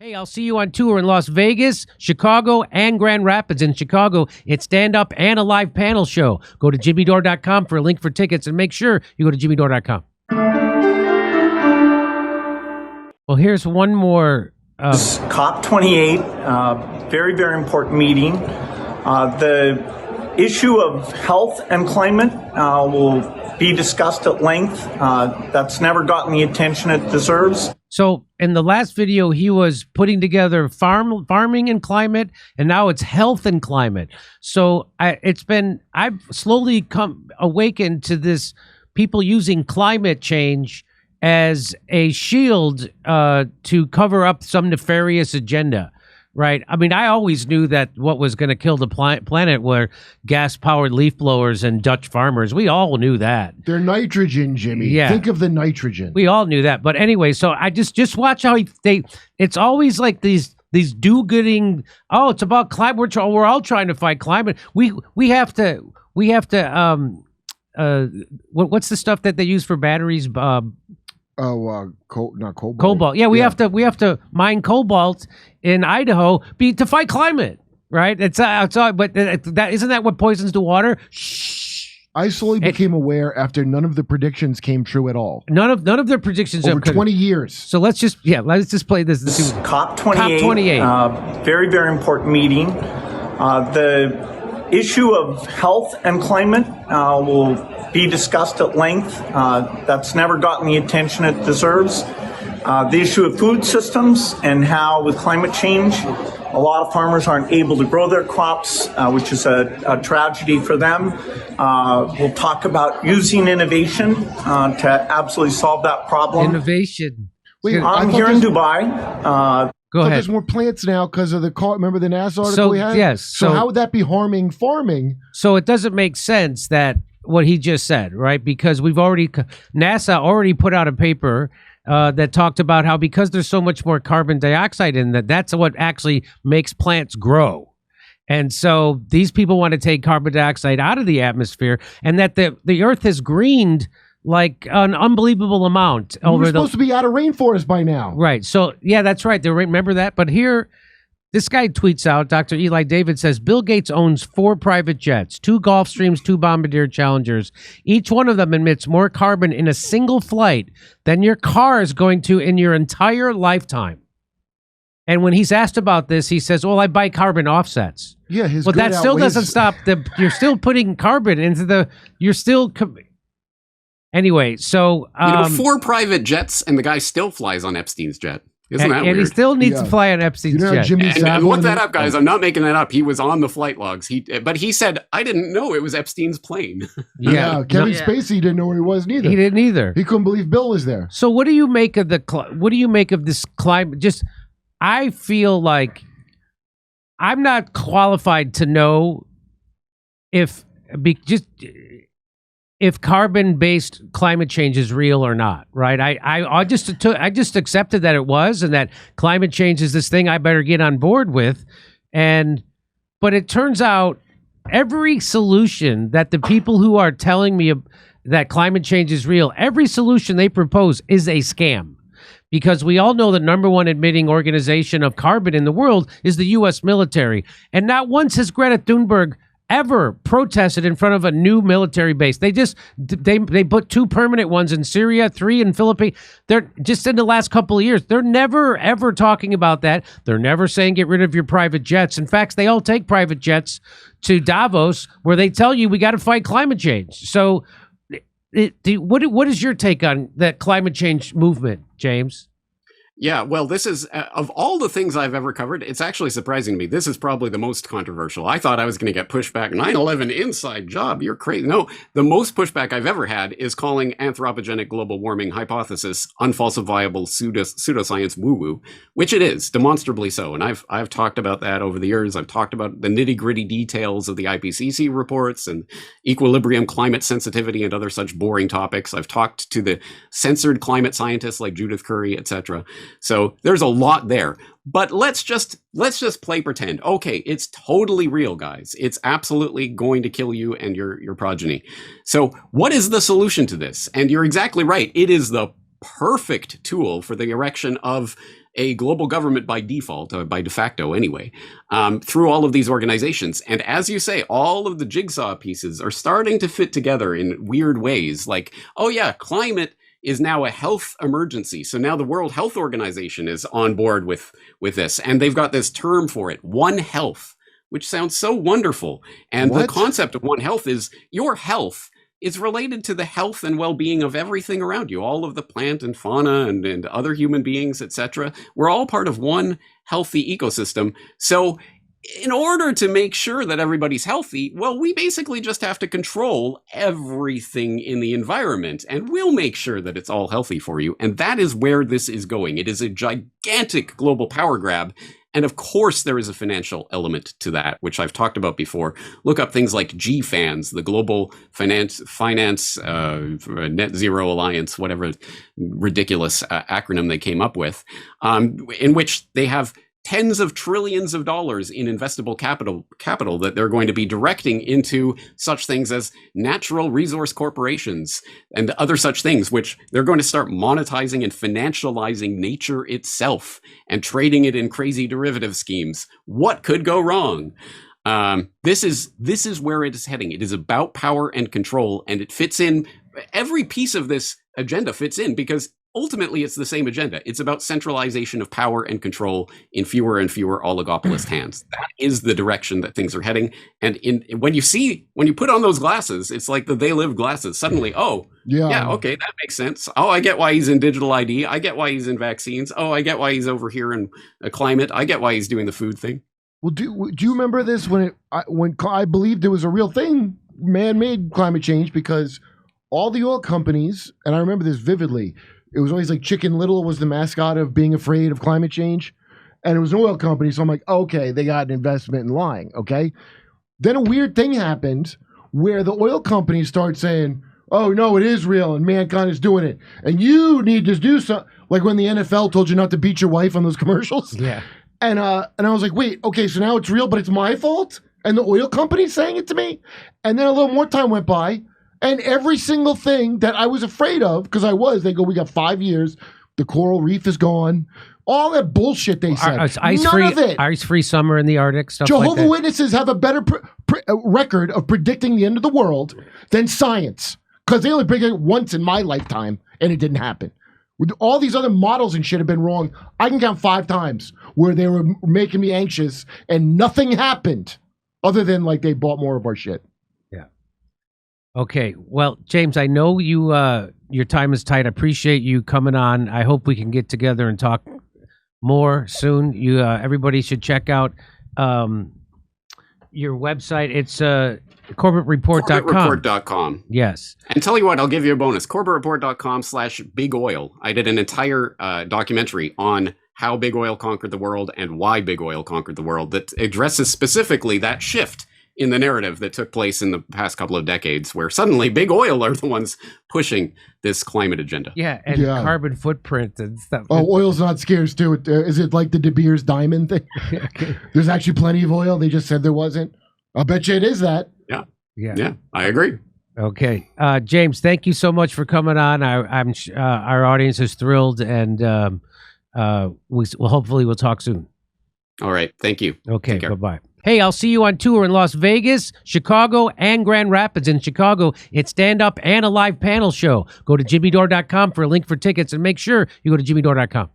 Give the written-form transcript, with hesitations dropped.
Hey, I'll see you on tour in Las Vegas, Chicago, and Grand Rapids. In Chicago, it's stand-up and a live panel show. Go to jimmydore.com for a link for tickets, and make sure you go to jimmydore.com. Well, here's one more. COP28, very, very important meeting. The issue of health and climate will be discussed at length. That's never gotten the attention it deserves. So in the last video, he was putting together farming and climate, and now it's health and climate. So I've slowly come awakened to this, people using climate change as a shield to cover up some nefarious agenda, right? I mean, I always knew that what was going to kill the planet were gas-powered leaf blowers and Dutch farmers. We all knew that. They're nitrogen, Jimmy. Yeah. Think of the nitrogen. We all knew that. But anyway, so I just watch how it's always like these do-gooding, oh, it's about climate. We're all trying to fight climate. We have to what's the stuff that they use for batteries? Not cobalt. Cobalt. Yeah, we have to mine cobalt in Idaho to fight climate, right? It's but that isn't that what poisons the water? Shh. I slowly became aware after none of the predictions came true at all. None of their predictions over 20 years. So let's just play this. COP28, very, very important meeting. The issue of health and climate will be discussed at length. That's never gotten the attention it deserves. The issue of food systems and how with climate change, a lot of farmers aren't able to grow their crops, which is a tragedy for them. We'll talk about using innovation to absolutely solve that problem. Innovation. Wait, I'm here in Dubai. Go ahead. There's more plants now because of the remember the NASA article we had? Yes. So how would that be harming farming? So it doesn't make sense that what he just said, right? Because NASA already put out a paper that talked about how because there's so much more carbon dioxide in that's what actually makes plants grow. And so these people want to take carbon dioxide out of the atmosphere, and that the Earth has greened like an unbelievable amount. We're supposed to be out of rainforest by now. Right. So, yeah, that's right. They remember that. But here, this guy tweets out, Dr. Eli David says, Bill Gates owns 4 private jets, 2 Gulfstreams, 2 Bombardier Challengers. Each one of them emits more carbon in a single flight than your car is going to in your entire lifetime. And when he's asked about this, he says, well, I buy carbon offsets. Yeah, but that still doesn't stop you're still putting carbon into anyway, so 4 private jets, and the guy still flies on Epstein's jet. Isn't that weird? And he still needs to fly on Epstein's jet. And look that up, guys. I'm not making that up. He was on the flight logs. But he said, I didn't know it was Epstein's plane. Yeah, Kevin Spacey didn't know where he was neither. He didn't either. He couldn't believe Bill was there. So what do you make of this climate? I feel like I'm not qualified to know if carbon-based climate change is real or not, right? I just accepted that it was, and that climate change is this thing I better get on board with. But it turns out every solution that the people who are telling me that climate change is real, every solution they propose is a scam. Because we all know the #1 emitting organization of carbon in the world is the U.S. military. And not once has Greta Thunberg ever protested in front of a new military base. They put 2 permanent ones in Syria, 3 in Philippines. They're just in the last couple of years. They're never ever talking about that. They're never saying get rid of your private jets. In fact, they all take private jets to Davos, where they tell you we got to fight climate change. So what is your take on that climate change movement, James? Yeah, well, this is, of all the things I've ever covered, it's actually surprising to me. This is probably the most controversial. I thought I was going to get pushback. 9/11 inside job, you're crazy. No, the most pushback I've ever had is calling anthropogenic global warming hypothesis unfalsifiable pseudoscience woo-woo, which it is, demonstrably so. And I've talked about that over the years. I've talked about the nitty-gritty details of the IPCC reports and equilibrium, climate sensitivity, and other such boring topics. I've talked to the censored climate scientists like Judith Curry, etc. So there's a lot there, but let's just play pretend. Okay, it's totally real, guys. It's absolutely going to kill you and your progeny. So what is the solution to this? And you're exactly right. It is the perfect tool for the erection of a global government by default, by de facto anyway, through all of these organizations. And as you say, all of the jigsaw pieces are starting to fit together in weird ways. Like, oh yeah, climate is now a health emergency. So now the World Health Organization is on board with this. And they've got this term for it, One Health, which sounds so wonderful. And the concept of One Health is your health is related to the health and well-being of everything around you, all of the plant and fauna and other human beings, etc. We're all part of one healthy ecosystem. So in order to make sure that everybody's healthy, well, we basically just have to control everything in the environment, and we'll make sure that it's all healthy for you. And that is where this is going. It is a gigantic global power grab. And of course, there is a financial element to that, which I've talked about before. Look up things like GFANZ, the Global Finance Net Zero Alliance, whatever ridiculous acronym they came up with, in which they have tens of trillions of dollars in investable capital that they're going to be directing into such things as natural resource corporations and other such things, which they're going to start monetizing and financializing nature itself and trading it in crazy derivative schemes. What could go wrong? This is where it is heading. It is about power and control, and it fits in. Every piece of this agenda fits in because ultimately, it's the same agenda. It's about centralization of power and control in fewer and fewer oligopolist hands. That is the direction that things are heading. And when you put on those glasses, it's like the They Live glasses. Suddenly, yeah, okay, that makes sense. Oh, I get why he's in digital ID. I get why he's in vaccines. Oh, I get why he's over here in climate. I get why he's doing the food thing. Well, do you remember this when I believed it was a real thing, man-made climate change, because all the oil companies, and I remember this vividly, it was always like Chicken Little was the mascot of being afraid of climate change. And it was an oil company. So I'm like, okay, they got an investment in lying. Okay. Then a weird thing happened where the oil companies start saying, oh, no, it is real and mankind is doing it. And you need to do something. Like when the NFL told you not to beat your wife on those commercials. Yeah. And I was like, wait, okay, so now it's real, but it's my fault? And the oil company's saying it to me? And then a little more time went by. And every single thing that I was afraid of, because they go, we got 5 years, the coral reef is gone, all that bullshit they said. None of it. Ice-free summer in the Arctic, stuff Jehovah's like that. Witnesses have a better record of predicting the end of the world than science, because they only predicted it once in my lifetime, and it didn't happen. All these other models and shit have been wrong. I can count 5 times where they were making me anxious, and nothing happened, other than like they bought more of our shit. Okay. Well, James, I know your time is tight. I appreciate you coming on. I hope we can get together and talk more soon. Everybody should check out your website. It's CorbettReport.com. CorbettReport.com. Yes. And tell you what, I'll give you a bonus. CorbettReport.com/Big Oil. I did an entire documentary on how Big Oil conquered the world and why Big Oil conquered the world that addresses specifically that shift in the narrative that took place in the past couple of decades, where suddenly Big Oil are the ones pushing this climate agenda. Yeah, and carbon footprint and stuff. Oh, oil's not scarce, too. Is it like the De Beers diamond thing? There's actually plenty of oil. They just said there wasn't. I'll bet you it is that. Yeah, I agree. Okay. James, thank you so much for coming on. I'm our audience is thrilled, and hopefully we'll talk soon. All right. Thank you. Okay, bye-bye. Hey, I'll see you on tour in Las Vegas, Chicago, and Grand Rapids. In Chicago, it's stand-up and a live panel show. Go to jimmydore.com for a link for tickets, and make sure you go to jimmydore.com.